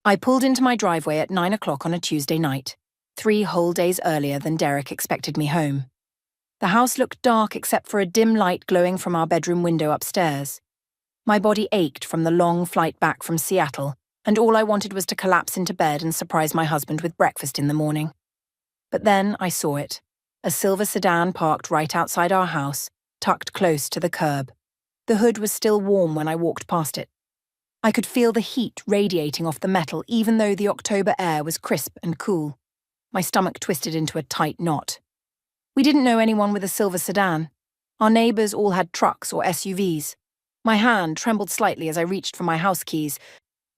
I pulled into my driveway at 9 o'clock on a Tuesday night, 3 whole days earlier than Derek expected me home. The house looked dark except for a dim light glowing from our bedroom window upstairs. My body ached from the long flight back from Seattle, and all I wanted was to collapse into bed and surprise my husband with breakfast in the morning. But then I saw it, a silver sedan parked right outside our house, tucked close to the curb. The hood was still warm when I walked past it. I could feel the heat radiating off the metal even though the October air was crisp and cool. My stomach twisted into a tight knot. We didn't know anyone with a silver sedan. Our neighbours all had trucks or SUVs. My hand trembled slightly as I reached for my house keys,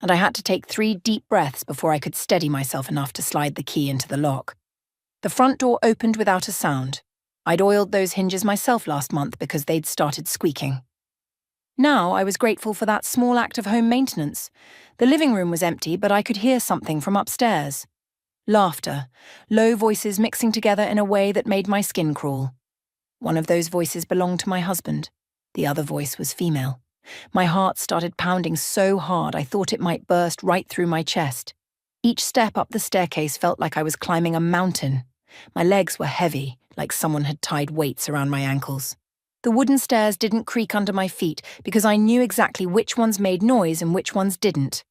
and I had to take 3 deep breaths before I could steady myself enough to slide the key into the lock. The front door opened without a sound. I'd oiled those hinges myself last month because they'd started squeaking. Now I was grateful for that small act of home maintenance. The living room was empty, but I could hear something from upstairs. Laughter, low voices mixing together in a way that made my skin crawl. One of those voices belonged to my husband. The other voice was female. My heart started pounding so hard I thought it might burst right through my chest. Each step up the staircase felt like I was climbing a mountain. My legs were heavy, like someone had tied weights around my ankles. The wooden stairs didn't creak under my feet because I knew exactly which ones made noise and which ones didn't.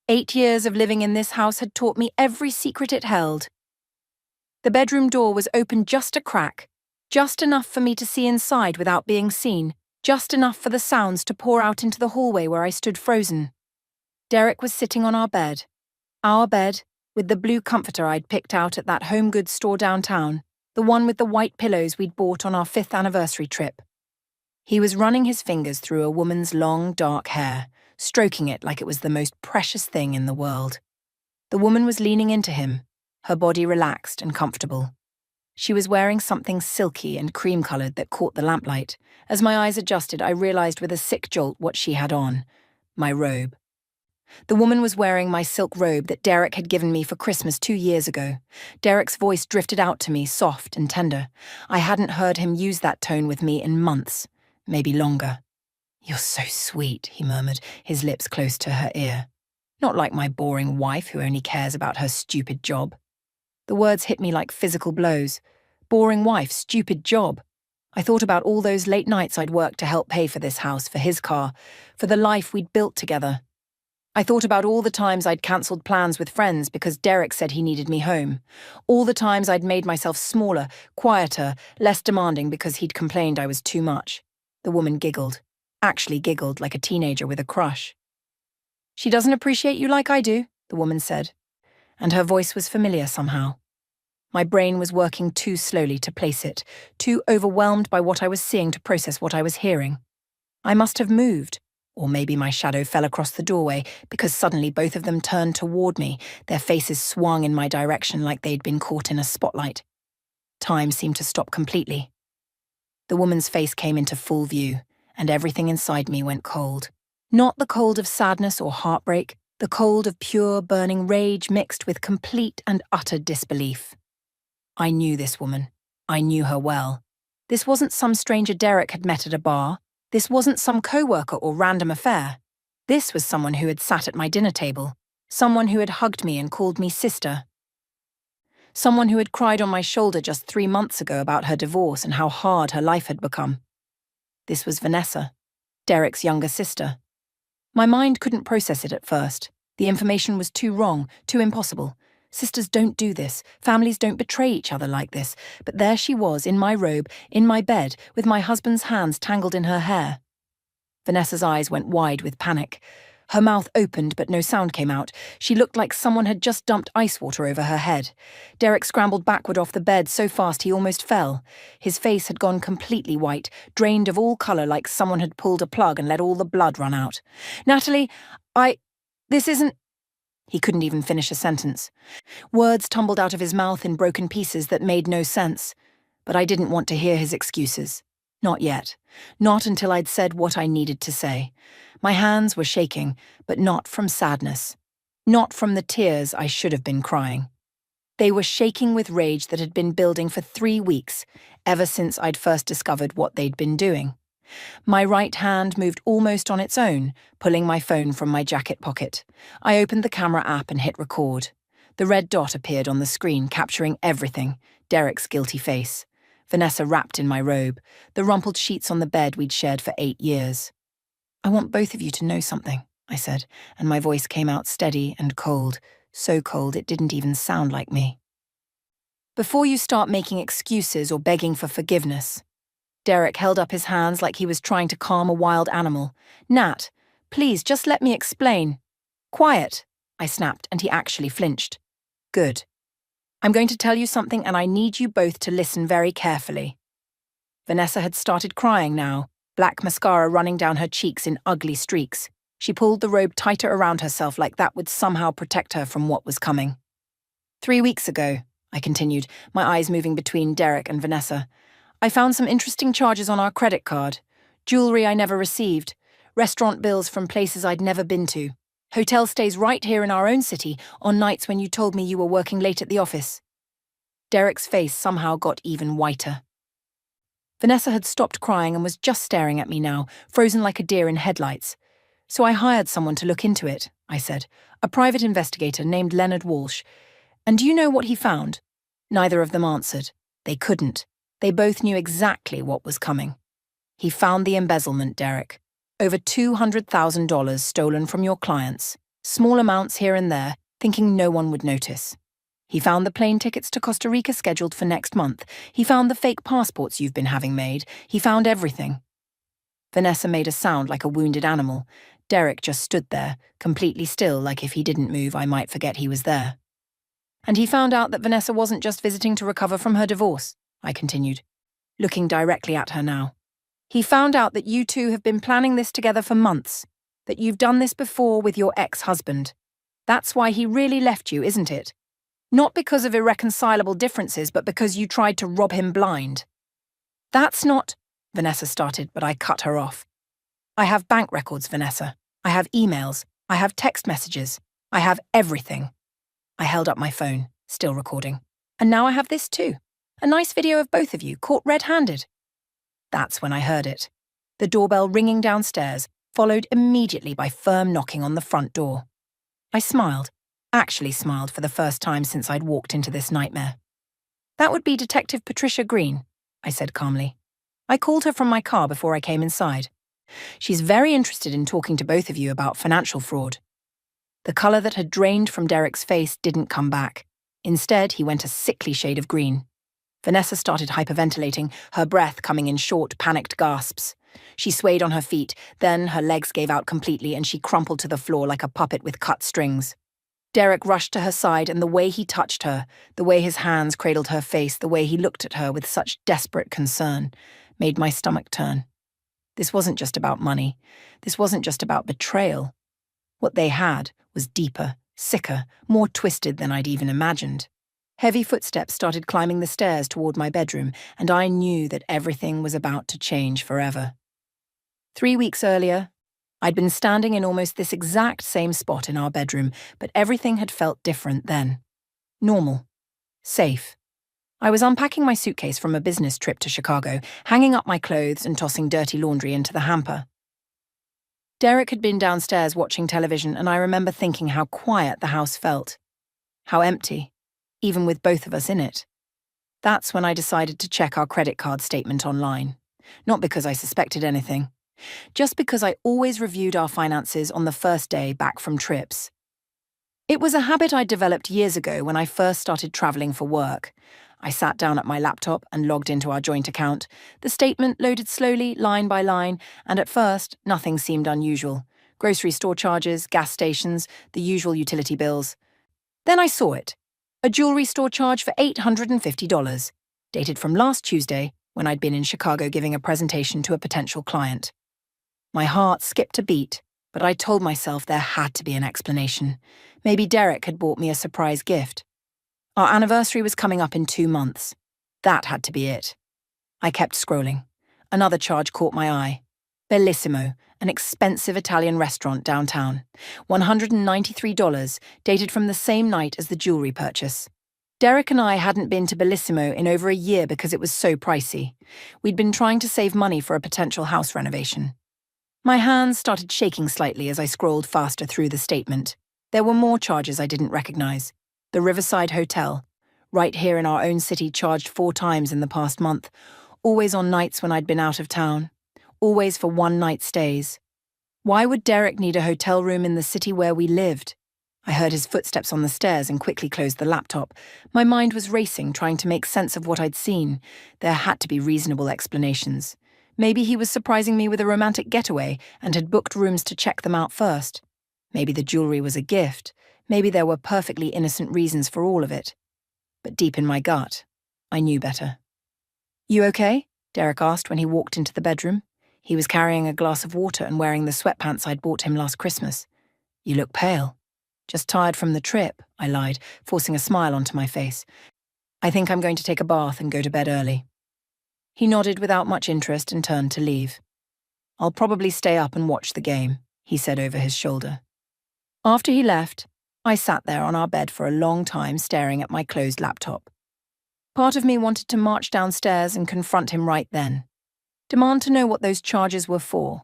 8 years of living in this house had taught me every secret it held. The bedroom door was open just a crack, just enough for me to see inside without being seen, just enough for the sounds to pour out into the hallway where I stood frozen. Derek was sitting on our bed, with the blue comforter I'd picked out at that home goods store downtown, the one with the white pillows we'd bought on our 5th anniversary trip. He was running his fingers through a woman's long, dark hair, stroking it like it was the most precious thing in the world. The woman was leaning into him, her body relaxed and comfortable. She was wearing something silky and cream-coloured that caught the lamplight. As my eyes adjusted, I realised with a sick jolt what she had on: my robe. The woman was wearing my silk robe that Derek had given me for Christmas 2 years ago. Derek's voice drifted out to me, soft and tender. I hadn't heard him use that tone with me in months, maybe longer. "You're so sweet," he murmured, his lips close to her ear. "Not like my boring wife who only cares about her stupid job." The words hit me like physical blows. Boring wife, stupid job. I thought about all those late nights I'd worked to help pay for this house, for his car, for the life we'd built together. I thought about all the times I'd cancelled plans with friends because Derek said he needed me home. All the times I'd made myself smaller, quieter, less demanding because he'd complained I was too much. The woman giggled. Actually giggled like a teenager with a crush. "She doesn't appreciate you like I do," the woman said, and her voice was familiar somehow. My brain was working too slowly to place it, too overwhelmed by what I was seeing to process what I was hearing. I must have moved, or maybe my shadow fell across the doorway because suddenly both of them turned toward me, their faces swung in my direction like they'd been caught in a spotlight. Time seemed to stop completely. The woman's face came into full view, and everything inside me went cold. Not the cold of sadness or heartbreak, the cold of pure, burning rage mixed with complete and utter disbelief. I knew this woman. I knew her well. This wasn't some stranger Derek had met at a bar. This wasn't some co-worker or random affair. This was someone who had sat at my dinner table, someone who had hugged me and called me sister. Someone who had cried on my shoulder just 3 months ago about her divorce and how hard her life had become. This was Vanessa, Derek's younger sister. My mind couldn't process it at first. The information was too wrong, too impossible. Sisters don't do this. Families don't betray each other like this. But there she was, in my robe, in my bed, with my husband's hands tangled in her hair. Vanessa's eyes went wide with panic. Her mouth opened, but no sound came out. She looked like someone had just dumped ice water over her head. Derek scrambled backward off the bed so fast he almost fell. His face had gone completely white, drained of all colour like someone had pulled a plug and let all the blood run out. "Natalie, this isn't..." He couldn't even finish a sentence. Words tumbled out of his mouth in broken pieces that made no sense. But I didn't want to hear his excuses. Not yet. Not until I'd said what I needed to say. My hands were shaking, but not from sadness. Not from the tears I should have been crying. They were shaking with rage that had been building for 3 weeks, ever since I'd first discovered what they'd been doing. My right hand moved almost on its own, pulling my phone from my jacket pocket. I opened the camera app and hit record. The red dot appeared on the screen, capturing everything: Derek's guilty face, Vanessa wrapped in my robe, the rumpled sheets on the bed we'd shared for 8 years. "I want both of you to know something," I said, and my voice came out steady and cold, so cold it didn't even sound like me. "Before you start making excuses or begging for forgiveness." Derek held up his hands like he was trying to calm a wild animal. "Nat, please just let me explain." "Quiet," I snapped, and he actually flinched. "Good. I'm going to tell you something, and I need you both to listen very carefully." Vanessa had started crying now, black mascara running down her cheeks in ugly streaks. She pulled the robe tighter around herself like that would somehow protect her from what was coming. 3 weeks ago," I continued, my eyes moving between Derek and Vanessa, "I found some interesting charges on our credit card. Jewelry I never received, restaurant bills from places I'd never been to, hotel stays right here in our own city on nights when you told me you were working late at the office." Derek's face somehow got even whiter. Vanessa had stopped crying and was just staring at me now, frozen like a deer in headlights. "So I hired someone to look into it," I said, "a private investigator named Leonard Walsh. And do you know what he found?" Neither of them answered. They couldn't. They both knew exactly what was coming. "He found the embezzlement, Derek. Over $200,000 stolen from your clients, small amounts here and there, thinking no one would notice. He found the plane tickets to Costa Rica scheduled for next month. He found the fake passports you've been having made. He found everything." Vanessa made a sound like a wounded animal. Derek just stood there, completely still, like if he didn't move I might forget he was there. "And he found out that Vanessa wasn't just visiting to recover from her divorce," I continued, looking directly at her now. "He found out that you two have been planning this together for months, that you've done this before with your ex-husband. That's why he really left you, isn't it? Not because of irreconcilable differences, but because you tried to rob him blind." "That's not," Vanessa started, but I cut her off. "I have bank records, Vanessa. I have emails. I have text messages. I have everything." I held up my phone, still recording. "And now I have this too. A nice video of both of you, caught red-handed." That's when I heard it. The doorbell ringing downstairs, followed immediately by firm knocking on the front door. I smiled, actually smiled for the first time since I'd walked into this nightmare. "That would be Detective Patricia Green," I said calmly. "I called her from my car before I came inside. She's very interested in talking to both of you about financial fraud." The colour that had drained from Derek's face didn't come back. Instead, he went a sickly shade of green. Vanessa started hyperventilating, her breath coming in short, panicked gasps. She swayed on her feet, then her legs gave out completely and she crumpled to the floor like a puppet with cut strings. Derek rushed to her side, and the way he touched her, the way his hands cradled her face, the way he looked at her with such desperate concern, made my stomach turn. This wasn't just about money. This wasn't just about betrayal. What they had was deeper, sicker, more twisted than I'd even imagined. Heavy footsteps started climbing the stairs toward my bedroom, and I knew that everything was about to change forever. 3 weeks earlier, I'd been standing in almost this exact same spot in our bedroom, but everything had felt different then. Normal. Safe. I was unpacking my suitcase from a business trip to Chicago, hanging up my clothes and tossing dirty laundry into the hamper. Derek had been downstairs watching television, and I remember thinking how quiet the house felt. How empty, even with both of us in it. That's when I decided to check our credit card statement online. Not because I suspected anything. Just because I always reviewed our finances on the first day back from trips. It was a habit I developed years ago when I first started traveling for work. I sat down at my laptop and logged into our joint account. The statement loaded slowly, line by line, and at first, nothing seemed unusual. Grocery store charges, gas stations, the usual utility bills. Then I saw it. A jewelry store charge for $850, dated from last Tuesday when I'd been in Chicago giving a presentation to a potential client. My heart skipped a beat, but I told myself there had to be an explanation. Maybe Derek had bought me a surprise gift. Our anniversary was coming up in 2 months. That had to be it. I kept scrolling. Another charge caught my eye. Bellissimo, an expensive Italian restaurant downtown. $193, dated from the same night as the jewelry purchase. Derek and I hadn't been to Bellissimo in over a year because it was so pricey. We'd been trying to save money for a potential house renovation. My hands started shaking slightly as I scrolled faster through the statement. There were more charges I didn't recognize. The Riverside Hotel, right here in our own city, charged 4 times in the past month, always on nights when I'd been out of town, always for one-night stays. Why would Derek need a hotel room in the city where we lived? I heard his footsteps on the stairs and quickly closed the laptop. My mind was racing, trying to make sense of what I'd seen. There had to be reasonable explanations. Maybe he was surprising me with a romantic getaway and had booked rooms to check them out first. Maybe the jewelry was a gift. Maybe there were perfectly innocent reasons for all of it. But deep in my gut, I knew better. "You okay?" Derek asked when he walked into the bedroom. He was carrying a glass of water and wearing the sweatpants I'd bought him last Christmas. "You look pale." "Just tired from the trip," I lied, forcing a smile onto my face. "I think I'm going to take a bath and go to bed early." He nodded without much interest and turned to leave. "I'll probably stay up and watch the game," he said over his shoulder. After he left, I sat there on our bed for a long time staring at my closed laptop. Part of me wanted to march downstairs and confront him right then, demand to know what those charges were for.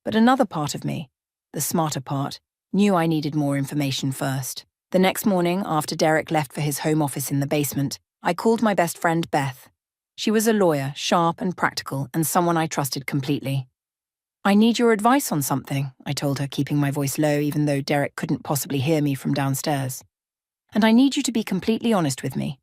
But another part of me, the smarter part, knew I needed more information first. The next morning, after Derek left for his home office in the basement, I called my best friend Beth. She was a lawyer, sharp and practical, and someone I trusted completely. "I need your advice on something," I told her, keeping my voice low even though Derek couldn't possibly hear me from downstairs. "And I need you to be completely honest with me,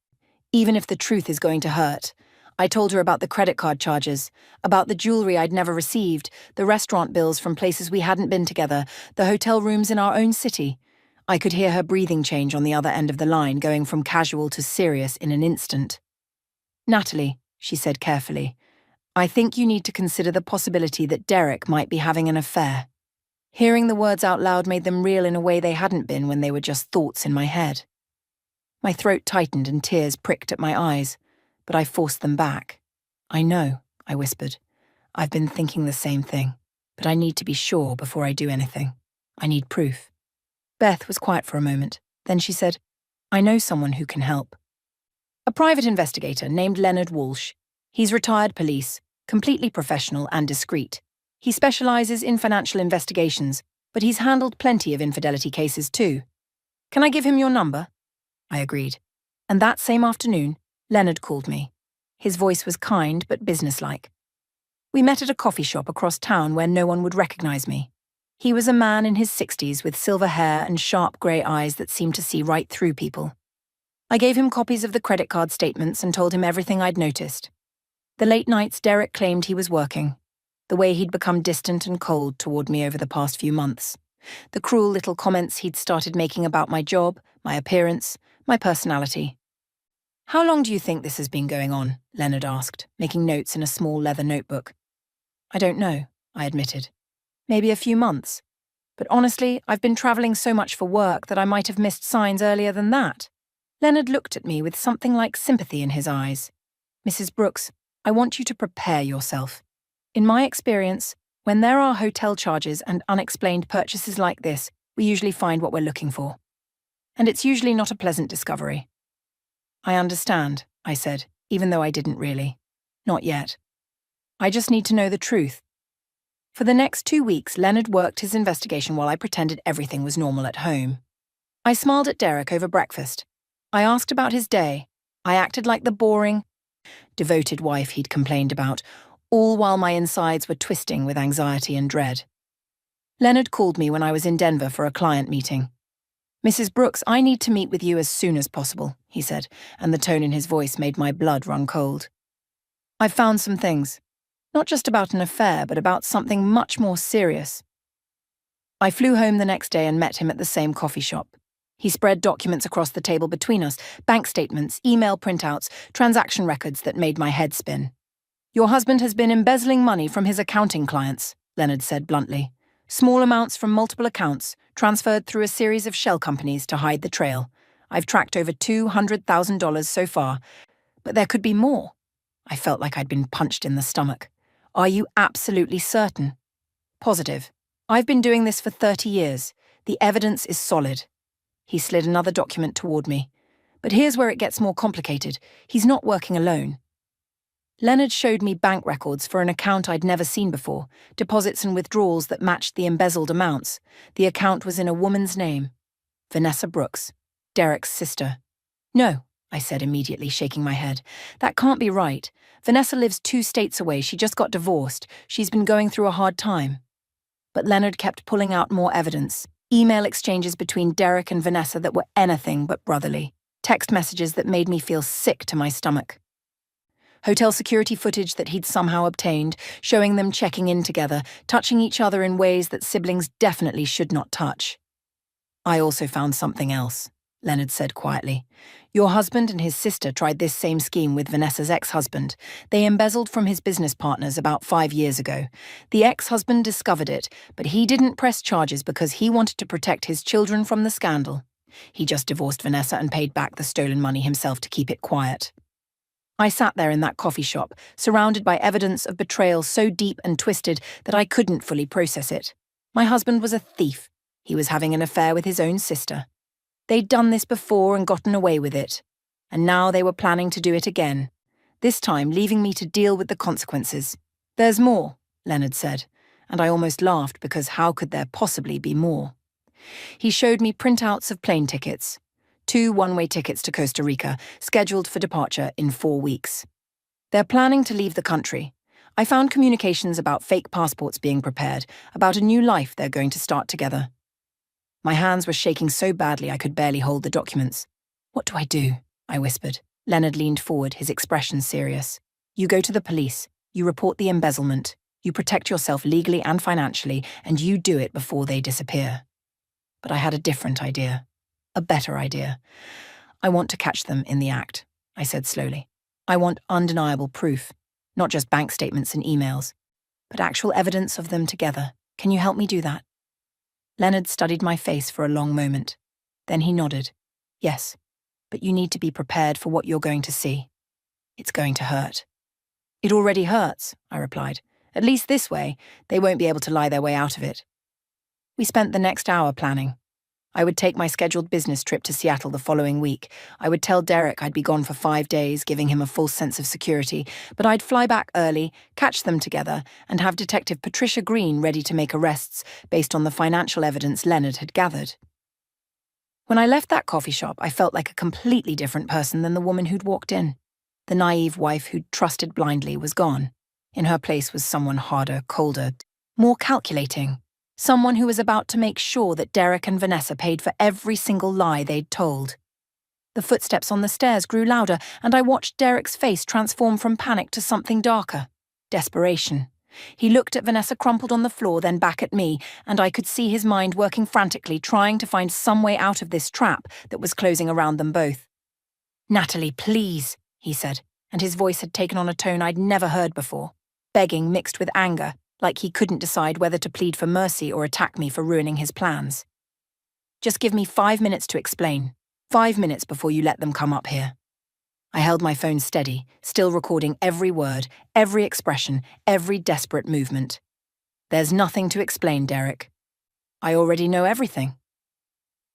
even if the truth is going to hurt." I told her about the credit card charges, about the jewelry I'd never received, the restaurant bills from places we hadn't been together, the hotel rooms in our own city. I could hear her breathing change on the other end of the line, going from casual to serious in an instant. "Natalie," she said carefully, "I think you need to consider the possibility that Derek might be having an affair." Hearing the words out loud made them real in a way they hadn't been when they were just thoughts in my head. My throat tightened and tears pricked at my eyes, but I forced them back. "I know," I whispered. "I've been thinking the same thing, but I need to be sure before I do anything. I need proof." Beth was quiet for a moment. Then she said, "I know someone who can help. A private investigator named Leonard Walsh. He's retired police, completely professional and discreet. He specializes in financial investigations, but he's handled plenty of infidelity cases too. Can I give him your number?" I agreed. And that same afternoon, Leonard called me. His voice was kind but businesslike. We met at a coffee shop across town where no one would recognize me. He was a man in his 60s with silver hair and sharp grey eyes that seemed to see right through people. I gave him copies of the credit card statements and told him everything I'd noticed. The late nights Derek claimed he was working, the way he'd become distant and cold toward me over the past few months, the cruel little comments he'd started making about my job, my appearance, my personality. "How long do you think this has been going on?" Leonard asked, making notes in a small leather notebook. "I don't know," I admitted. "Maybe a few months. But honestly, I've been traveling so much for work that I might have missed signs earlier than that." Leonard looked at me with something like sympathy in his eyes. "Mrs. Brooks, I want you to prepare yourself. In my experience, when there are hotel charges and unexplained purchases like this, we usually find what we're looking for. And it's usually not a pleasant discovery." "I understand," I said, even though I didn't really. "Not yet. I just need to know the truth." For the next 2 weeks, Leonard worked his investigation while I pretended everything was normal at home. I smiled at Derek over breakfast. I asked about his day. I acted like the boring, devoted wife he'd complained about, all while my insides were twisting with anxiety and dread. Leonard called me when I was in Denver for a client meeting. "Mrs. Brooks, I need to meet with you as soon as possible," he said, and the tone in his voice made my blood run cold. "I've found some things. Not just about an affair, but about something much more serious." I flew home the next day and met him at the same coffee shop. He spread documents across the table between us, bank statements, email printouts, transaction records that made my head spin. "Your husband has been embezzling money from his accounting clients," Leonard said bluntly. "Small amounts from multiple accounts, transferred through a series of shell companies to hide the trail. I've tracked over $200,000 so far, but there could be more." I felt like I'd been punched in the stomach. "Are you absolutely certain?" "Positive. I've been doing this for 30 years. The evidence is solid." He slid another document toward me. But here's where it gets more complicated. He's not working alone. Leonard showed me bank records for an account I'd never seen before, deposits and withdrawals that matched the embezzled amounts. The account was in a woman's name, Vanessa Brooks, Derek's sister. No, I said immediately, shaking my head. That can't be right. Vanessa lives 2 states away. She just got divorced. She's been going through a hard time. But Leonard kept pulling out more evidence. Email exchanges between Derek and Vanessa that were anything but brotherly. Text messages that made me feel sick to my stomach. Hotel security footage that he'd somehow obtained, showing them checking in together, touching each other in ways that siblings definitely should not touch. I also found something else, Leonard said quietly. Your husband and his sister tried this same scheme with Vanessa's ex-husband. They embezzled from his business partners about 5 years ago. The ex-husband discovered it, but he didn't press charges because he wanted to protect his children from the scandal. He just divorced Vanessa and paid back the stolen money himself to keep it quiet. I sat there in that coffee shop, surrounded by evidence of betrayal so deep and twisted that I couldn't fully process it. My husband was a thief. He was having an affair with his own sister. They'd done this before and gotten away with it. And now they were planning to do it again, this time leaving me to deal with the consequences. There's more, Leonard said, and I almost laughed because how could there possibly be more? He showed me printouts of plane tickets. 2 one-way tickets to Costa Rica, scheduled for departure in 4 weeks. They're planning to leave the country. I found communications about fake passports being prepared, about a new life they're going to start together. My hands were shaking so badly I could barely hold the documents. What do I do? I whispered. Leonard leaned forward, his expression serious. You go to the police. You report the embezzlement. You protect yourself legally and financially, and you do it before they disappear. But I had a different idea. A better idea. I want to catch them in the act, I said slowly. I want undeniable proof, not just bank statements and emails, but actual evidence of them together. Can you help me do that? Leonard studied my face for a long moment. Then he nodded. Yes, but you need to be prepared for what you're going to see. It's going to hurt. It already hurts, I replied. At least this way, they won't be able to lie their way out of it. We spent the next hour planning. I would take my scheduled business trip to Seattle the following week. I would tell Derek I'd be gone for 5 days, giving him a false sense of security, but I'd fly back early, catch them together, and have Detective Patricia Green ready to make arrests based on the financial evidence Leonard had gathered. When I left that coffee shop, I felt like a completely different person than the woman who'd walked in. The naive wife who'd trusted blindly was gone. In her place was someone harder, colder, more calculating. Someone who was about to make sure that Derek and Vanessa paid for every single lie they'd told. The footsteps on the stairs grew louder, and I watched Derek's face transform from panic to something darker. Desperation. He looked at Vanessa crumpled on the floor, then back at me, and I could see his mind working frantically, trying to find some way out of this trap that was closing around them both. "Natalie, please," he said, and his voice had taken on a tone I'd never heard before, begging mixed with anger, like he couldn't decide whether to plead for mercy or attack me for ruining his plans. "Just give me 5 minutes to explain. 5 minutes before you let them come up here." I held my phone steady, still recording every word, every expression, every desperate movement. "There's nothing to explain, Derek. I already know everything."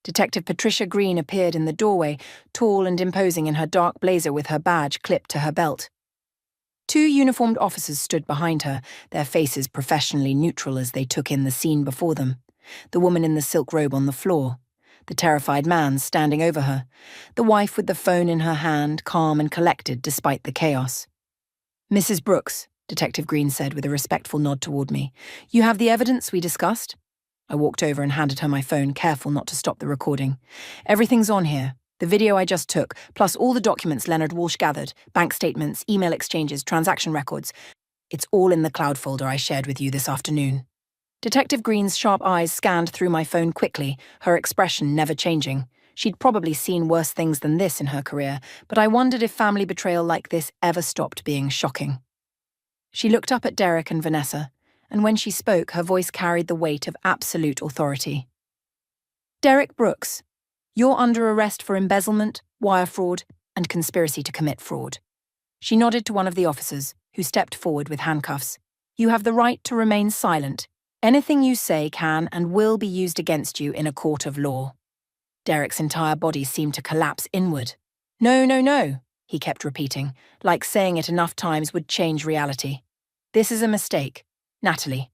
Detective Patricia Green appeared in the doorway, tall and imposing in her dark blazer with her badge clipped to her belt. 2 uniformed officers stood behind her, their faces professionally neutral as they took in the scene before them. The woman in the silk robe on the floor, the terrified man standing over her, the wife with the phone in her hand, calm and collected despite the chaos. "Mrs. Brooks," Detective Green said with a respectful nod toward me, "you have the evidence we discussed?" I walked over and handed her my phone, careful not to stop the recording. "Everything's on here. The video I just took, plus all the documents Leonard Walsh gathered, bank statements, email exchanges, transaction records. It's all in the cloud folder I shared with you this afternoon." Detective Green's sharp eyes scanned through my phone quickly, her expression never changing. She'd probably seen worse things than this in her career, but I wondered if family betrayal like this ever stopped being shocking. She looked up at Derek and Vanessa, and when she spoke, her voice carried the weight of absolute authority. "Derek Brooks, you're under arrest for embezzlement, wire fraud, and conspiracy to commit fraud." She nodded to one of the officers, who stepped forward with handcuffs. "You have the right to remain silent. Anything you say can and will be used against you in a court of law." Derek's entire body seemed to collapse inward. No, no, no, he kept repeating, like saying it enough times would change reality. This is a mistake. Natalie.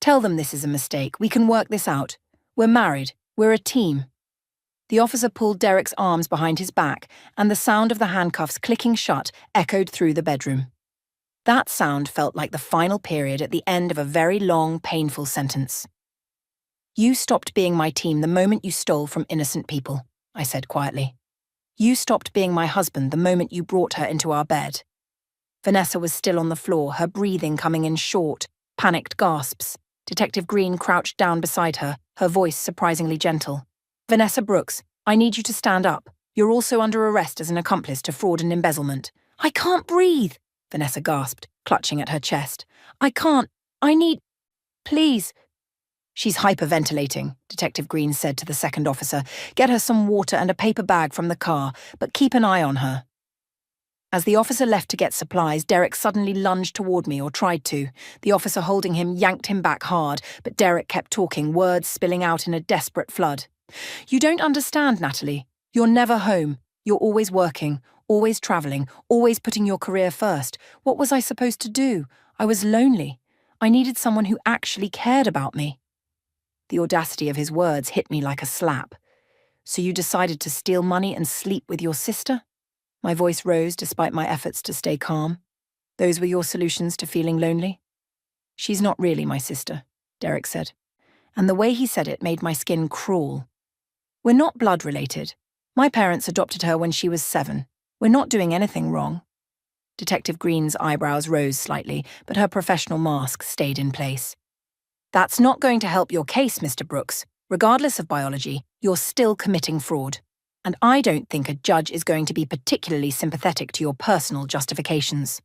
Tell them this is a mistake. We can work this out. We're married. We're a team. The officer pulled Derek's arms behind his back, and the sound of the handcuffs clicking shut echoed through the bedroom. That sound felt like the final period at the end of a very long, painful sentence. You stopped being my team the moment you stole from innocent people, I said quietly. You stopped being my husband the moment you brought her into our bed. Vanessa was still on the floor, her breathing coming in short, panicked gasps. Detective Green crouched down beside her, her voice surprisingly gentle. Vanessa Brooks, I need you to stand up. You're also under arrest as an accomplice to fraud and embezzlement. I can't breathe, Vanessa gasped, clutching at her chest. I can't. I need. Please. She's hyperventilating, Detective Green said to the second officer. Get her some water and a paper bag from the car, but keep an eye on her. As the officer left to get supplies, Derek suddenly lunged toward me, or tried to. The officer holding him yanked him back hard, but Derek kept talking, words spilling out in a desperate flood. You don't understand, Natalie. You're never home. You're always working, always travelling, always putting your career first. What was I supposed to do? I was lonely. I needed someone who actually cared about me. The audacity of his words hit me like a slap. So you decided to steal money and sleep with your sister? My voice rose despite my efforts to stay calm. Those were your solutions to feeling lonely? She's not really my sister, Derek said. And the way he said it made my skin crawl. We're not blood related. My parents adopted her when she was 7. We're not doing anything wrong. Detective Green's eyebrows rose slightly, but her professional mask stayed in place. That's not going to help your case, Mr. Brooks. Regardless of biology, you're still committing fraud. And I don't think a judge is going to be particularly sympathetic to your personal justifications.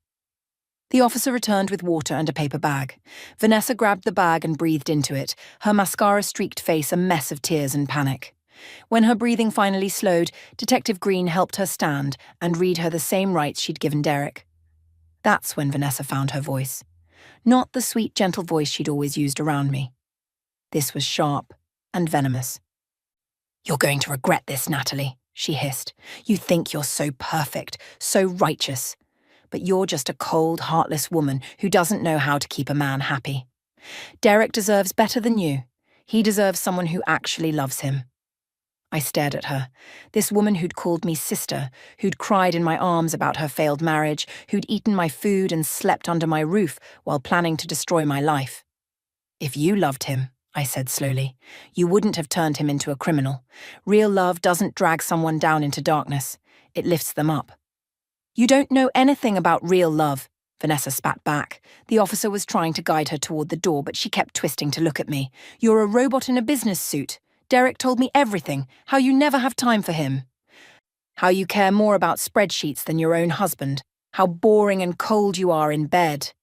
The officer returned with water and a paper bag. Vanessa grabbed the bag and breathed into it, her mascara-streaked face a mess of tears and panic. When her breathing finally slowed, Detective Green helped her stand and read her the same rights she'd given Derek. That's when Vanessa found her voice. Not the sweet, gentle voice she'd always used around me. This was sharp and venomous. You're going to regret this, Natalie, she hissed. You think you're so perfect, so righteous. But you're just a cold, heartless woman who doesn't know how to keep a man happy. Derek deserves better than you. He deserves someone who actually loves him. I stared at her. This woman who'd called me sister, who'd cried in my arms about her failed marriage, who'd eaten my food and slept under my roof while planning to destroy my life. If you loved him, I said slowly, you wouldn't have turned him into a criminal. Real love doesn't drag someone down into darkness. It lifts them up. You don't know anything about real love, Vanessa spat back. The officer was trying to guide her toward the door, but she kept twisting to look at me. You're a robot in a business suit. Derek told me everything, how you never have time for him. How you care more about spreadsheets than your own husband. How boring and cold you are in bed.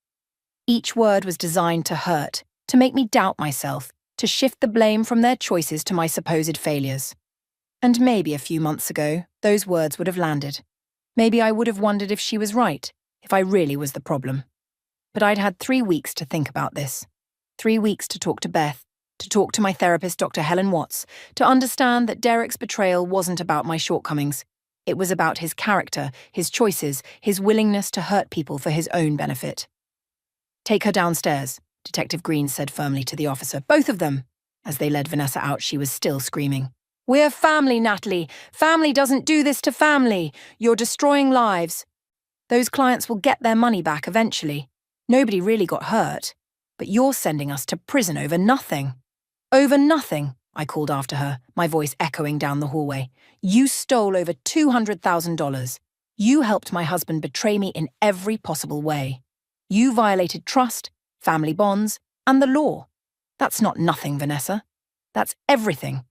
Each word was designed to hurt, to make me doubt myself, to shift the blame from their choices to my supposed failures. And maybe a few months ago, those words would have landed. Maybe I would have wondered if she was right, if I really was the problem. But I'd had 3 weeks to think about this. 3 weeks to talk to Beth, to talk to my therapist, Dr. Helen Watts, to understand that Derek's betrayal wasn't about my shortcomings. It was about his character, his choices, his willingness to hurt people for his own benefit. Take her downstairs, Detective Green said firmly to the officer. Both of them. As they led Vanessa out, she was still screaming. We're family, Natalie. Family doesn't do this to family. You're destroying lives. Those clients will get their money back eventually. Nobody really got hurt. But you're sending us to prison over nothing. Over nothing, I called after her, my voice echoing down the hallway. You stole over $200,000. You helped my husband betray me in every possible way. You violated trust, family bonds, and the law. That's not nothing, Vanessa. That's everything.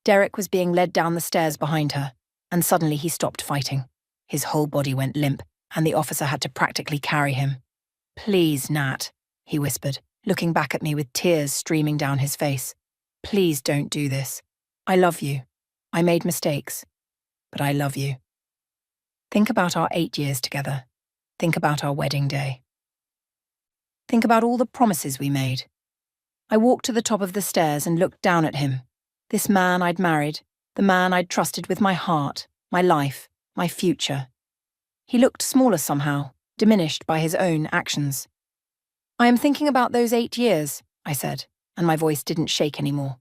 Derek was being led down the stairs behind her, and suddenly he stopped fighting. His whole body went limp, and the officer had to practically carry him. Please, Nat, he whispered, looking back at me with tears streaming down his face. Please don't do this. I love you. I made mistakes, but I love you. Think about our 8 years together. Think about our wedding day. Think about all the promises we made. I walked to the top of the stairs and looked down at him. This man I'd married, the man I'd trusted with my heart, my life. My future. He looked smaller somehow, diminished by his own actions. I am thinking about those 8 years, I said, and my voice didn't shake anymore.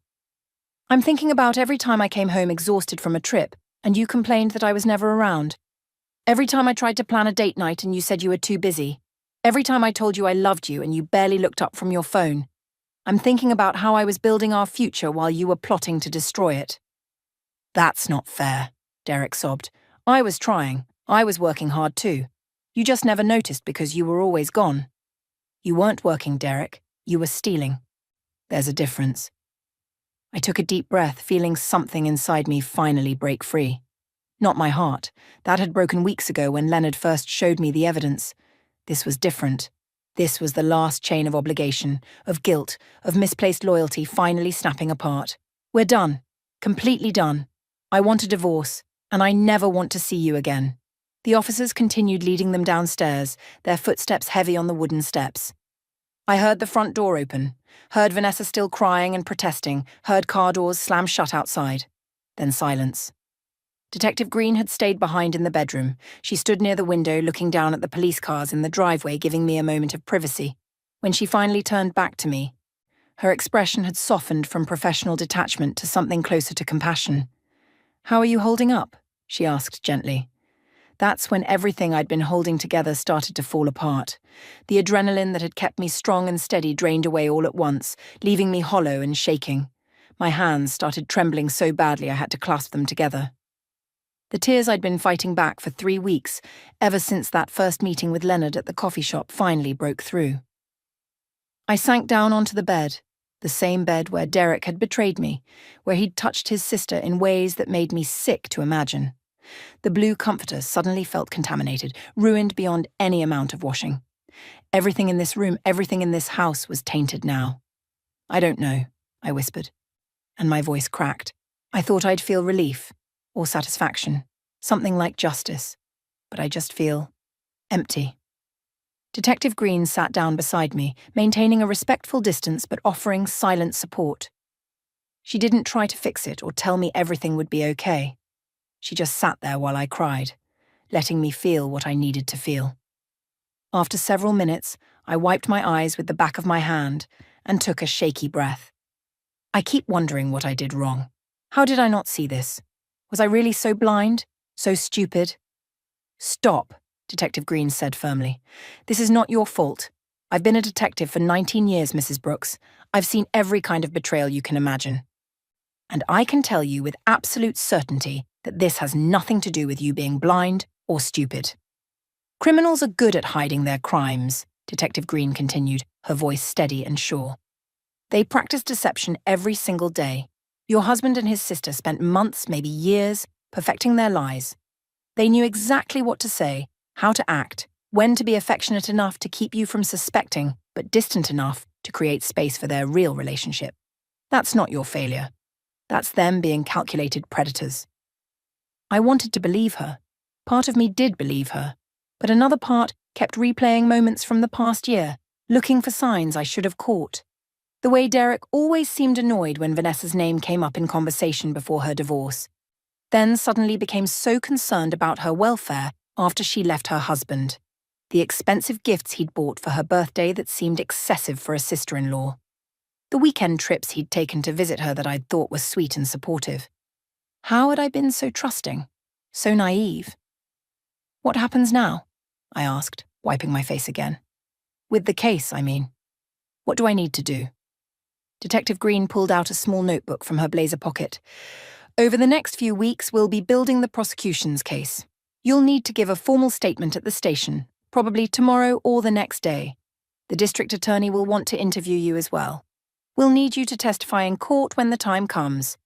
I'm thinking about every time I came home exhausted from a trip, and you complained that I was never around. Every time I tried to plan a date night and you said you were too busy. Every time I told you I loved you and you barely looked up from your phone. I'm thinking about how I was building our future while you were plotting to destroy it. That's not fair, Derek sobbed. I was trying. I was working hard too. You just never noticed because you were always gone. You weren't working, Derek. You were stealing. There's a difference. I took a deep breath, feeling something inside me finally break free. Not my heart. That had broken weeks ago when Leonard first showed me the evidence. This was different. This was the last chain of obligation, of guilt, of misplaced loyalty finally snapping apart. We're done. Completely done. I want a divorce, and I never want to see you again. The officers continued leading them downstairs, their footsteps heavy on the wooden steps. I heard the front door open, heard Vanessa still crying and protesting, heard car doors slam shut outside. Then silence. Detective Green had stayed behind in the bedroom. She stood near the window looking down at the police cars in the driveway, giving me a moment of privacy. When she finally turned back to me, her expression had softened from professional detachment to something closer to compassion. "How are you holding up?" she asked gently. That's when everything I'd been holding together started to fall apart. The adrenaline that had kept me strong and steady drained away all at once, leaving me hollow and shaking. My hands started trembling so badly I had to clasp them together. The tears I'd been fighting back for 3 weeks, ever since that first meeting with Leonard at the coffee shop, finally broke through. I sank down onto the bed, the same bed where Derek had betrayed me, where he'd touched his sister in ways that made me sick to imagine. The blue comforter suddenly felt contaminated, ruined beyond any amount of washing. Everything in this room, everything in this house was tainted now. "I don't know," I whispered, and my voice cracked. I thought I'd feel relief, or satisfaction, something like justice, but I just feel empty. Detective Green sat down beside me, maintaining a respectful distance but offering silent support. She didn't try to fix it or tell me everything would be okay. She just sat there while I cried, letting me feel what I needed to feel. After several minutes, I wiped my eyes with the back of my hand and took a shaky breath. I keep wondering what I did wrong. How did I not see this? Was I really so blind? So stupid? "Stop," Detective Green said firmly. "This is not your fault. I've been a detective for 19 years, Mrs. Brooks. I've seen every kind of betrayal you can imagine. And I can tell you with absolute certainty that this has nothing to do with you being blind or stupid. Criminals are good at hiding their crimes," Detective Green continued, her voice steady and sure. "They practice deception every single day. Your husband and his sister spent months, maybe years, perfecting their lies. They knew exactly what to say, how to act, when to be affectionate enough to keep you from suspecting, but distant enough to create space for their real relationship. That's not your failure. That's them being calculated predators." I wanted to believe her. Part of me did believe her, but another part kept replaying moments from the past year, looking for signs I should have caught. The way Derek always seemed annoyed when Vanessa's name came up in conversation before her divorce, then suddenly became so concerned about her welfare after she left her husband. The expensive gifts he'd bought for her birthday that seemed excessive for a sister-in-law. The weekend trips he'd taken to visit her that I'd thought were sweet and supportive. How had I been so trusting, so naive? "What happens now?" I asked, wiping my face again. "With the case, I mean. What do I need to do?" Detective Green pulled out a small notebook from her blazer pocket. "Over the next few weeks, we'll be building the prosecution's case. You'll need to give a formal statement at the station, probably tomorrow or the next day. The district attorney will want to interview you as well. We'll need you to testify in court when the time comes,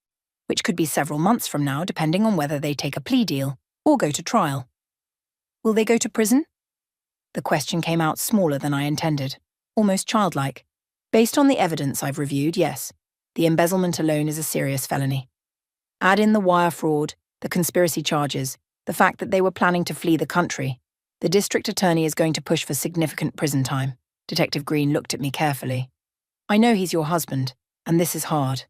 which could be several months from now, depending on whether they take a plea deal or go to trial." "Will they go to prison?" The question came out smaller than I intended, almost childlike. "Based on the evidence I've reviewed, yes. The embezzlement alone is a serious felony. Add in the wire fraud, the conspiracy charges, the fact that they were planning to flee the country. The district attorney is going to push for significant prison time." Detective Green looked at me carefully. "I know he's your husband, and this is hard.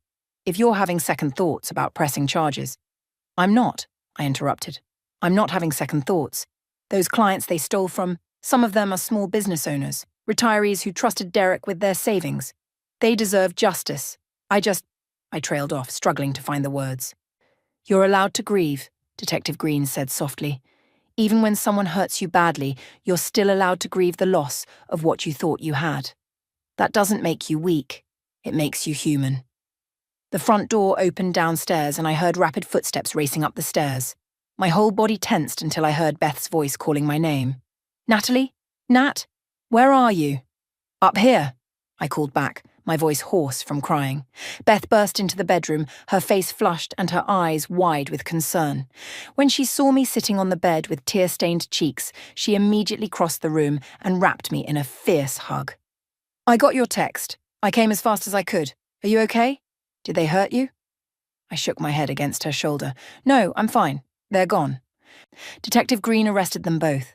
If you're having second thoughts about pressing charges—" "I'm not," I interrupted. I'm not having second thoughts. Those clients they stole from, some of them are small business owners, retirees who trusted Derek with their savings. They deserve justice. I trailed off, struggling to find the words. You're allowed to grieve, Detective Green said softly. Even when someone hurts you badly, you're still allowed to grieve the loss of what you thought you had. That doesn't make you weak. It makes you human. The front door opened downstairs and I heard rapid footsteps racing up the stairs. My whole body tensed until I heard Beth's voice calling my name. Natalie? Nat? Where are you? Up here, I called back, my voice hoarse from crying. Beth burst into the bedroom, her face flushed and her eyes wide with concern. When she saw me sitting on the bed with tear-stained cheeks, she immediately crossed the room and wrapped me in a fierce hug. I got your text. I came as fast as I could. Are you okay? Did they hurt you? I shook my head against her shoulder. No, I'm fine. They're gone. Detective Green arrested them both.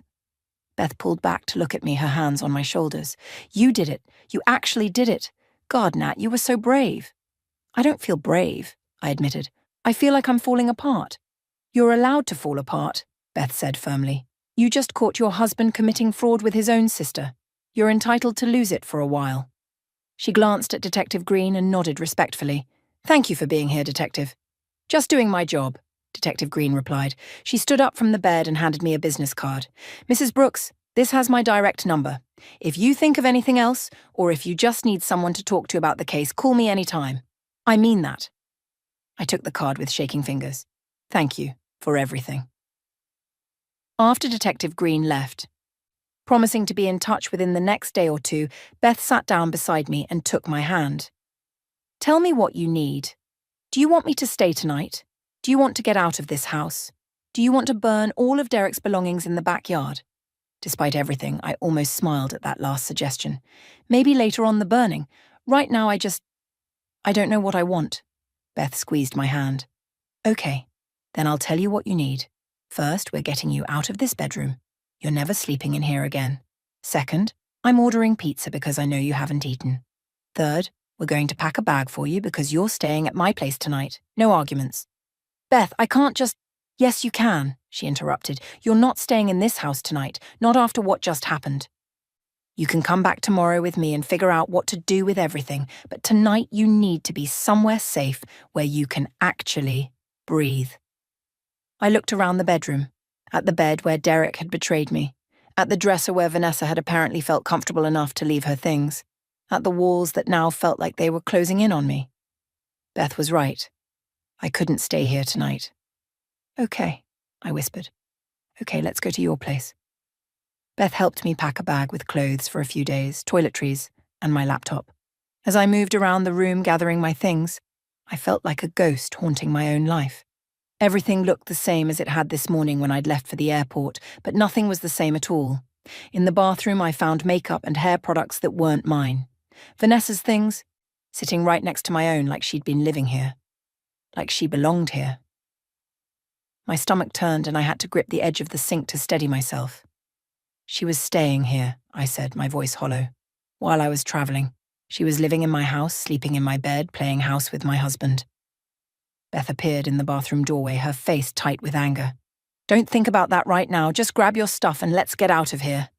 Beth pulled back to look at me, her hands on my shoulders. You did it. You actually did it. God, Nat, you were so brave. I don't feel brave, I admitted. I feel like I'm falling apart. You're allowed to fall apart, Beth said firmly. You just caught your husband committing fraud with his own sister. You're entitled to lose it for a while. She glanced at Detective Green and nodded respectfully. Thank you for being here, Detective. Just doing my job, Detective Green replied. She stood up from the bed and handed me a business card. Mrs. Brooks, this has my direct number. If you think of anything else, or if you just need someone to talk to about the case, call me anytime. I mean that. I took the card with shaking fingers. Thank you for everything. After Detective Green left, promising to be in touch within the next day or two, Beth sat down beside me and took my hand. Tell me what you need. Do you want me to stay tonight? Do you want to get out of this house? Do you want to burn all of Derek's belongings in the backyard? Despite everything, I almost smiled at that last suggestion. Maybe later on the burning. Right now I don't know what I want. Beth squeezed my hand. Okay, then I'll tell you what you need. First, we're getting you out of this bedroom. You're never sleeping in here again. Second, I'm ordering pizza because I know you haven't eaten. Third, we're going to pack a bag for you because you're staying at my place tonight. No arguments. Beth, I can't just... Yes, you can, she interrupted. You're not staying in this house tonight, not after what just happened. You can come back tomorrow with me and figure out what to do with everything, but tonight you need to be somewhere safe where you can actually breathe. I looked around the bedroom, at the bed where Derek had betrayed me, at the dresser where Vanessa had apparently felt comfortable enough to leave her things, at the walls that now felt like they were closing in on me. Beth was right. I couldn't stay here tonight. Okay, I whispered. Okay, let's go to your place. Beth helped me pack a bag with clothes for a few days, toiletries, and my laptop. As I moved around the room gathering my things, I felt like a ghost haunting my own life. Everything looked the same as it had this morning when I'd left for the airport, but nothing was the same at all. In the bathroom, I found makeup and hair products that weren't mine. Vanessa's things, sitting right next to my own like she'd been living here. Like she belonged here. My stomach turned and I had to grip the edge of the sink to steady myself. She was staying here, I said, my voice hollow. While I was traveling, she was living in my house, sleeping in my bed, playing house with my husband. Beth appeared in the bathroom doorway, her face tight with anger. Don't think about that right now, just grab your stuff and let's get out of here.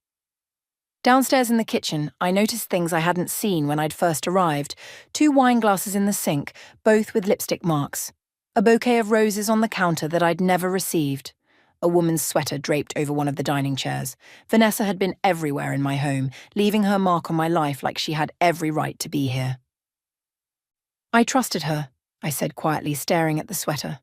Downstairs in the kitchen, I noticed things I hadn't seen when I'd first arrived. 2 wine glasses in the sink, both with lipstick marks. A bouquet of roses on the counter that I'd never received. A woman's sweater draped over one of the dining chairs. Vanessa had been everywhere in my home, leaving her mark on my life like she had every right to be here. I trusted her, I said quietly, staring at the sweater.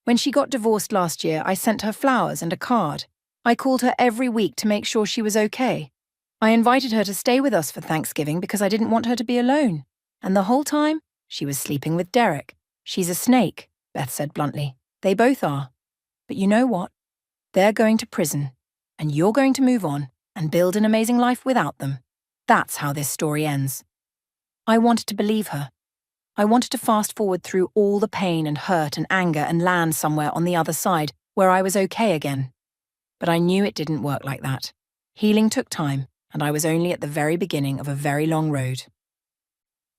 When she got divorced last year, I sent her flowers and a card. I called her every week to make sure she was okay. I invited her to stay with us for Thanksgiving because I didn't want her to be alone. And the whole time, she was sleeping with Derek. She's a snake, Beth said bluntly. They both are. But you know what? They're going to prison, and you're going to move on and build an amazing life without them. That's how this story ends. I wanted to believe her. I wanted to fast forward through all the pain and hurt and anger and land somewhere on the other side where I was okay again. But I knew it didn't work like that. Healing took time, and I was only at the very beginning of a very long road.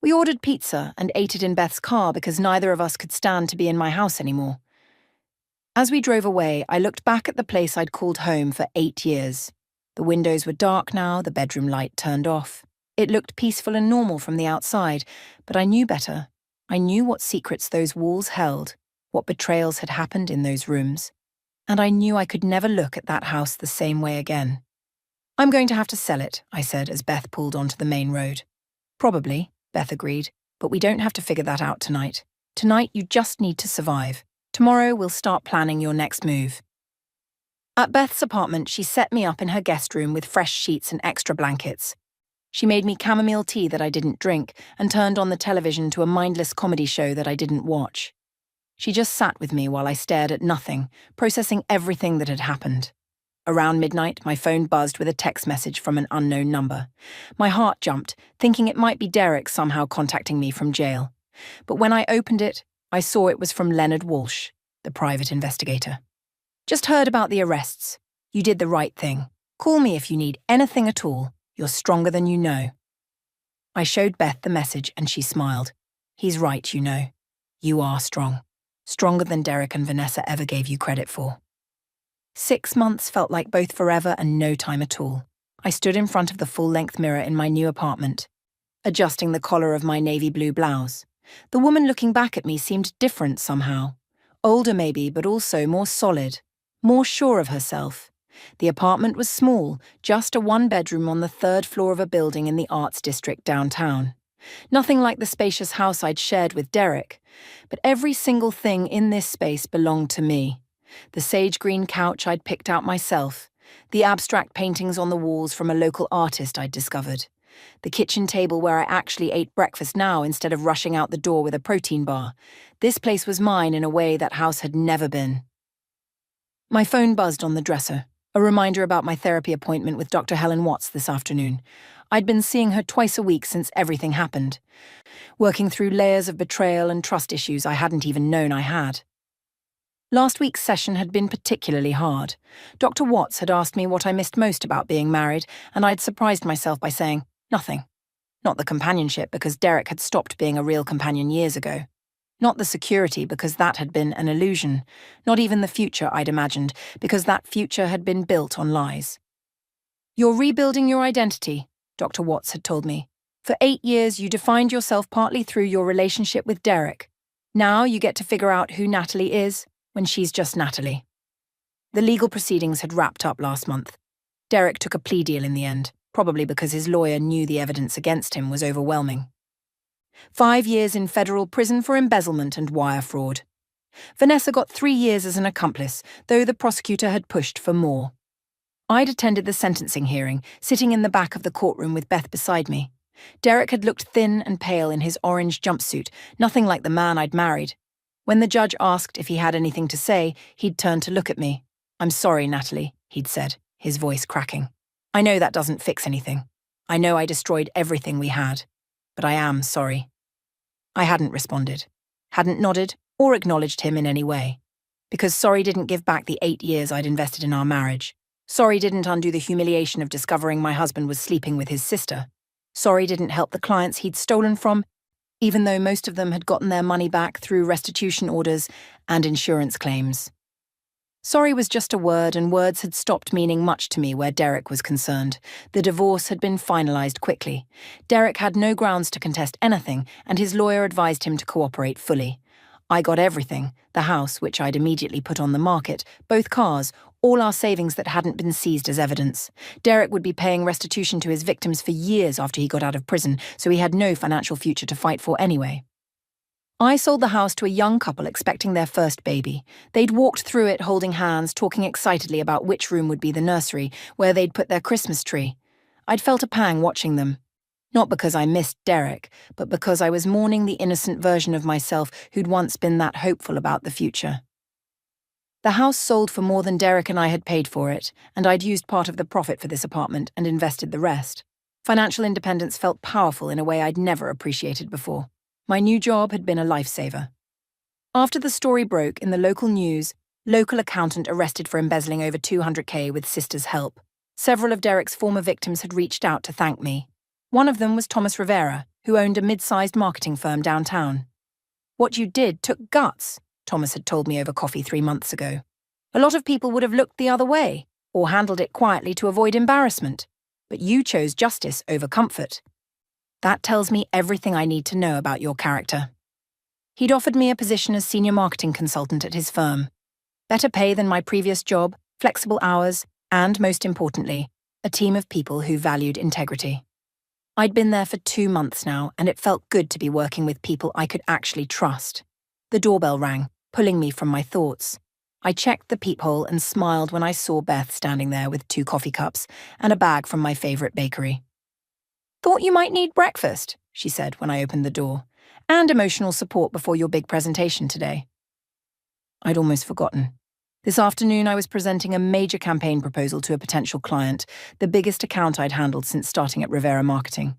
We ordered pizza and ate it in Beth's car because neither of us could stand to be in my house anymore. As we drove away, I looked back at the place I'd called home for 8 years. The windows were dark now, the bedroom light turned off. It looked peaceful and normal from the outside, but I knew better. I knew what secrets those walls held, what betrayals had happened in those rooms. And I knew I could never look at that house the same way again. "I'm going to have to sell it," I said as Beth pulled onto the main road. "Probably," Beth agreed, "but we don't have to figure that out tonight. Tonight you just need to survive. Tomorrow we'll start planning your next move." At Beth's apartment, she set me up in her guest room with fresh sheets and extra blankets. She made me chamomile tea that I didn't drink and turned on the television to a mindless comedy show that I didn't watch. She just sat with me while I stared at nothing, processing everything that had happened. Around midnight, my phone buzzed with a text message from an unknown number. My heart jumped, thinking it might be Derek somehow contacting me from jail. But when I opened it, I saw it was from Leonard Walsh, the private investigator. "Just heard about the arrests. You did the right thing. Call me if you need anything at all. You're stronger than you know." I showed Beth the message and she smiled. "He's right, you know. You are strong. Stronger than Derek and Vanessa ever gave you credit for." 6 months felt like both forever and no time at all. I stood in front of the full-length mirror in my new apartment, adjusting the collar of my navy blue blouse. The woman looking back at me seemed different somehow. Older maybe, but also more solid, more sure of herself. The apartment was small, just a one-bedroom on the 3rd floor of a building in the Arts District downtown. Nothing like the spacious house I'd shared with Derek, but every single thing in this space belonged to me. The sage green couch I'd picked out myself, the abstract paintings on the walls from a local artist I'd discovered, the kitchen table where I actually ate breakfast now instead of rushing out the door with a protein bar. This place was mine in a way that house had never been. My phone buzzed on the dresser, a reminder about my therapy appointment with Dr. Helen Watts this afternoon. I'd been seeing her twice a week since everything happened, working through layers of betrayal and trust issues I hadn't even known I had. Last week's session had been particularly hard. Dr. Watts had asked me what I missed most about being married, and I'd surprised myself by saying, nothing. Not the companionship, because Derek had stopped being a real companion years ago. Not the security, because that had been an illusion. Not even the future I'd imagined, because that future had been built on lies. "You're rebuilding your identity," Dr. Watts had told me. "For 8 years you defined yourself partly through your relationship with Derek. Now you get to figure out who Natalie is when she's just Natalie." The legal proceedings had wrapped up last month. Derek took a plea deal in the end, probably because his lawyer knew the evidence against him was overwhelming. 5 years in federal prison for embezzlement and wire fraud. Vanessa got 3 years as an accomplice, though the prosecutor had pushed for more. I'd attended the sentencing hearing, sitting in the back of the courtroom with Beth beside me. Derek had looked thin and pale in his orange jumpsuit, nothing like the man I'd married. When the judge asked if he had anything to say, he'd turned to look at me. "I'm sorry, Natalie," he'd said, his voice cracking. "I know that doesn't fix anything. I know I destroyed everything we had. But I am sorry." I hadn't responded, hadn't nodded or acknowledged him in any way. Because sorry didn't give back the 8 years I'd invested in our marriage. Sorry didn't undo the humiliation of discovering my husband was sleeping with his sister. Sorry didn't help the clients he'd stolen from, even though most of them had gotten their money back through restitution orders and insurance claims. Sorry was just a word, and words had stopped meaning much to me where Derek was concerned. The divorce had been finalized quickly. Derek had no grounds to contest anything, and his lawyer advised him to cooperate fully. I got everything: the house, which I'd immediately put on the market, both cars, all our savings that hadn't been seized as evidence. Derek would be paying restitution to his victims for years after he got out of prison, so he had no financial future to fight for anyway. I sold the house to a young couple expecting their first baby. They'd walked through it holding hands, talking excitedly about which room would be the nursery, where they'd put their Christmas tree. I'd felt a pang watching them. Not because I missed Derek, but because I was mourning the innocent version of myself who'd once been that hopeful about the future. The house sold for more than Derek and I had paid for it, and I'd used part of the profit for this apartment and invested the rest. Financial independence felt powerful in a way I'd never appreciated before. My new job had been a lifesaver. After the story broke in the local news, local accountant arrested for embezzling over $200K with sister's help. Several of Derek's former victims had reached out to thank me. One of them was Thomas Rivera, who owned a mid-sized marketing firm downtown. "What you did took guts," Thomas had told me over coffee 3 months ago. A lot of people would have looked the other way, or handled it quietly to avoid embarrassment. But you chose justice over comfort. That tells me everything I need to know about your character. He'd offered me a position as senior marketing consultant at his firm. Better pay than my previous job, flexible hours, and, most importantly, a team of people who valued integrity. I'd been there for 2 months now, and it felt good to be working with people I could actually trust. The doorbell rang, pulling me from my thoughts. I checked the peephole and smiled when I saw Beth standing there with 2 coffee cups and a bag from my favorite bakery. "Thought you might need breakfast," she said when I opened the door, "and emotional support before your big presentation today." I'd almost forgotten. This afternoon I was presenting a major campaign proposal to a potential client, the biggest account I'd handled since starting at Rivera Marketing.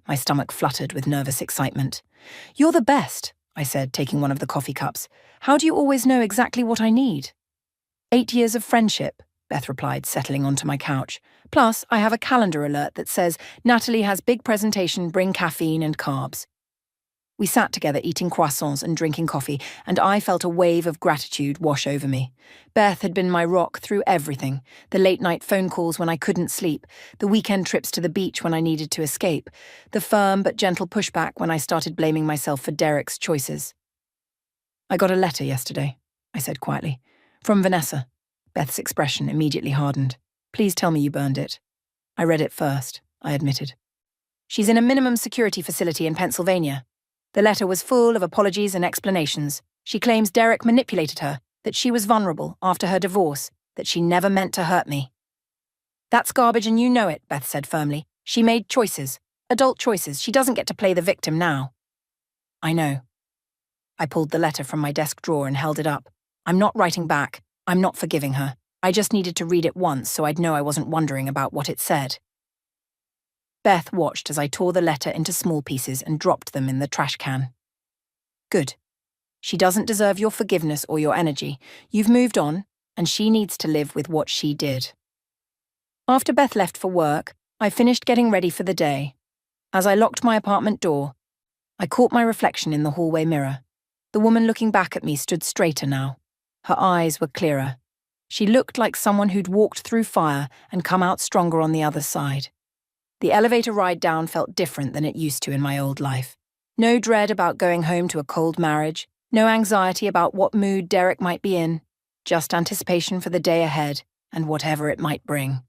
My stomach fluttered with nervous excitement. "You're the best," I said, taking one of the coffee cups. "How do you always know exactly what I need?" 8 years of friendship, Beth replied, settling onto my couch. Plus, I have a calendar alert that says, "Natalie has big presentation, bring caffeine and carbs." We sat together eating croissants and drinking coffee, and I felt a wave of gratitude wash over me. Beth had been my rock through everything: the late-night phone calls when I couldn't sleep, the weekend trips to the beach when I needed to escape, the firm but gentle pushback when I started blaming myself for Derek's choices. "I got a letter yesterday," I said quietly. "From Vanessa." Beth's expression immediately hardened. "Please tell me you burned it." "I read it first," I admitted. "She's in a minimum security facility in Pennsylvania." The letter was full of apologies and explanations. She claims Derek manipulated her, that she was vulnerable after her divorce, that she never meant to hurt me. "That's garbage and you know it," Beth said firmly. "She made choices, adult choices. She doesn't get to play the victim now." "I know." I pulled the letter from my desk drawer and held it up. "I'm not writing back. I'm not forgiving her. I just needed to read it once so I'd know I wasn't wondering about what it said." Beth watched as I tore the letter into small pieces and dropped them in the trash can. "Good. She doesn't deserve your forgiveness or your energy. You've moved on, and she needs to live with what she did." After Beth left for work, I finished getting ready for the day. As I locked my apartment door, I caught my reflection in the hallway mirror. The woman looking back at me stood straighter now. Her eyes were clearer. She looked like someone who'd walked through fire and come out stronger on the other side. The elevator ride down felt different than it used to in my old life. No dread about going home to a cold marriage, no anxiety about what mood Derek might be in, just anticipation for the day ahead and whatever it might bring.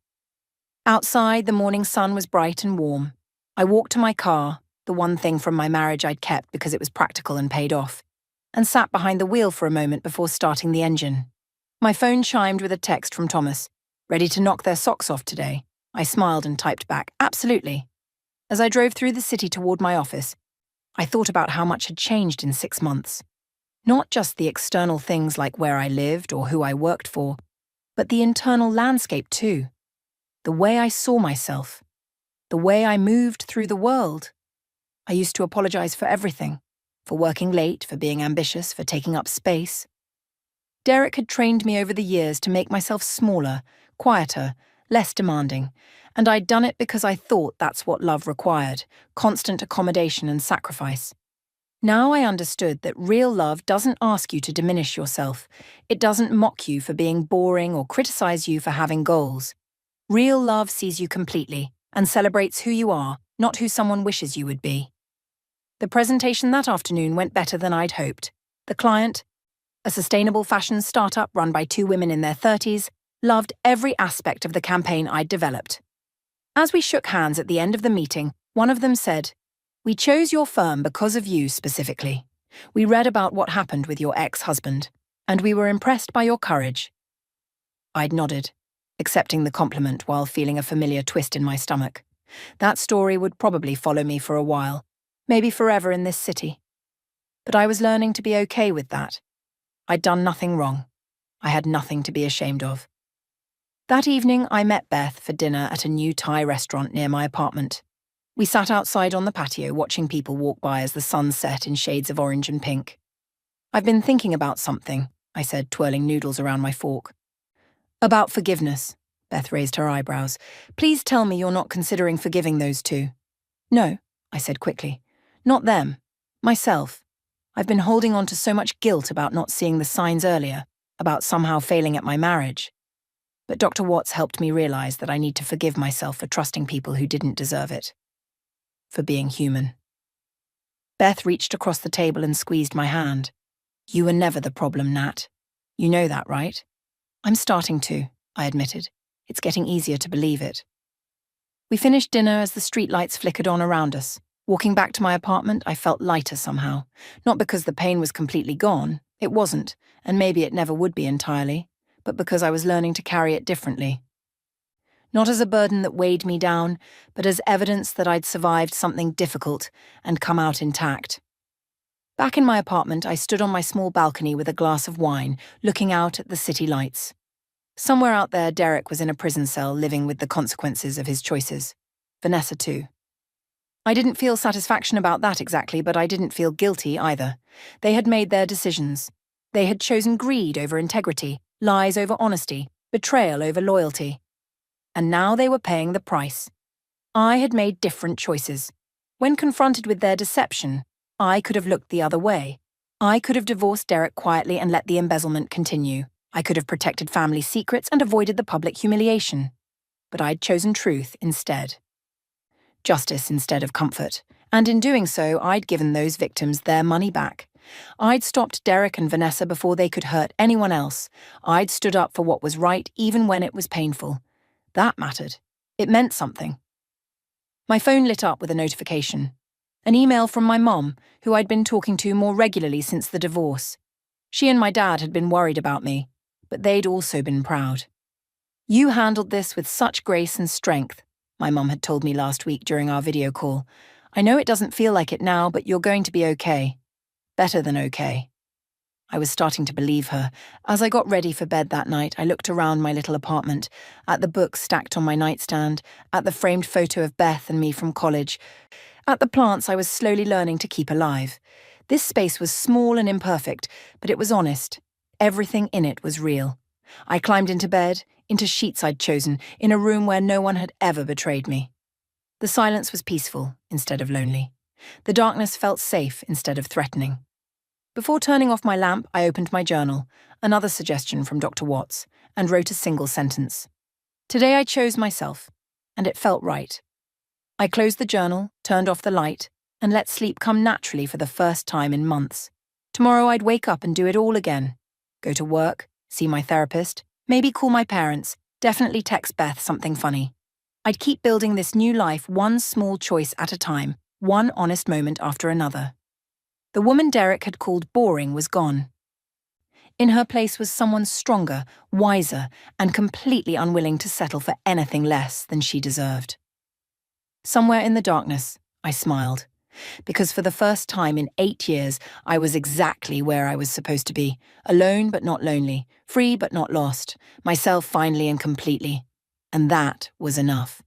Outside, the morning sun was bright and warm. I walked to my car, the one thing from my marriage I'd kept because it was practical and paid off, and sat behind the wheel for a moment before starting the engine. My phone chimed with a text from Thomas. "Ready to knock their socks off today?" I smiled and typed back, "Absolutely." As I drove through the city toward my office, I thought about how much had changed in 6 months. Not just the external things like where I lived or who I worked for, but the internal landscape too. The way I saw myself. The way I moved through the world. I used to apologize for everything. For working late, for being ambitious, for taking up space. Derek had trained me over the years to make myself smaller, quieter, less demanding, and I'd done it because I thought that's what love required: constant accommodation and sacrifice. Now I understood that real love doesn't ask you to diminish yourself. It doesn't mock you for being boring or criticize you for having goals. Real love sees you completely and celebrates who you are, not who someone wishes you would be. The presentation that afternoon went better than I'd hoped. The client, a sustainable fashion startup run by 2 women in their 30s, loved every aspect of the campaign I'd developed. As we shook hands at the end of the meeting, one of them said, "We chose your firm because of you specifically. We read about what happened with your ex-husband, and we were impressed by your courage." I'd nodded, accepting the compliment while feeling a familiar twist in my stomach. That story would probably follow me for a while, maybe forever in this city. But I was learning to be okay with that. I'd done nothing wrong. I had nothing to be ashamed of. That evening, I met Beth for dinner at a new Thai restaurant near my apartment. We sat outside on the patio watching people walk by as the sun set in shades of orange and pink. "I've been thinking about something," I said, twirling noodles around my fork. "About forgiveness." Beth raised her eyebrows. "Please tell me you're not considering forgiving those 2. "No," I said quickly. "Not them. Myself. I've been holding on to so much guilt about not seeing the signs earlier, about somehow failing at my marriage. But Dr. Watts helped me realize that I need to forgive myself for trusting people who didn't deserve it. For being human. Beth reached across the table and squeezed my hand. You were never the problem, Nat. You know that, right? I'm starting to, I admitted. It's getting easier to believe it. We finished dinner as the streetlights flickered on around us. Walking back to my apartment, I felt lighter somehow. Not because the pain was completely gone. It wasn't, and maybe it never would be entirely, but because I was learning to carry it differently. Not as a burden that weighed me down, but as evidence that I'd survived something difficult and come out intact. Back in my apartment, I stood on my small balcony with a glass of wine, looking out at the city lights. Somewhere out there, Derek was in a prison cell living with the consequences of his choices. Vanessa too. I didn't feel satisfaction about that exactly, but I didn't feel guilty either. They had made their decisions. They had chosen greed over integrity, lies over honesty, betrayal over loyalty. And now they were paying the price. I had made different choices. When confronted with their deception, I could have looked the other way. I could have divorced Derek quietly and let the embezzlement continue. I could have protected family secrets and avoided the public humiliation. But I'd chosen truth instead. Justice instead of comfort. And in doing so, I'd given those victims their money back. I'd stopped Derek and Vanessa before they could hurt anyone else. I'd stood up for what was right even when it was painful. That mattered. It meant something. My phone lit up with a notification. An email from my mom, who I'd been talking to more regularly since the divorce. She and my dad had been worried about me, but they'd also been proud. You handled this with such grace and strength, my mom had told me last week during our video call. I know it doesn't feel like it now, but you're going to be okay. Better than okay. I was starting to believe her. As I got ready for bed that night, I looked around my little apartment, at the books stacked on my nightstand, at the framed photo of Beth and me from college, at the plants I was slowly learning to keep alive. This space was small and imperfect, but it was honest. Everything in it was real. I climbed into bed, into sheets I'd chosen, in a room where no one had ever betrayed me. The silence was peaceful instead of lonely. The darkness felt safe instead of threatening. Before turning off my lamp, I opened my journal, another suggestion from Dr. Watts, and wrote a single sentence. Today I chose myself, and it felt right. I closed the journal, turned off the light, and let sleep come naturally for the first time in months. Tomorrow I'd wake up and do it all again. Go to work, see my therapist, maybe call my parents, definitely text Beth something funny. I'd keep building this new life one small choice at a time, one honest moment after another. The woman Derek had called boring was gone. In her place was someone stronger, wiser, and completely unwilling to settle for anything less than she deserved. Somewhere in the darkness, I smiled, because for the first time in 8 years, I was exactly where I was supposed to be, alone but not lonely, free but not lost, myself finally and completely. And that was enough.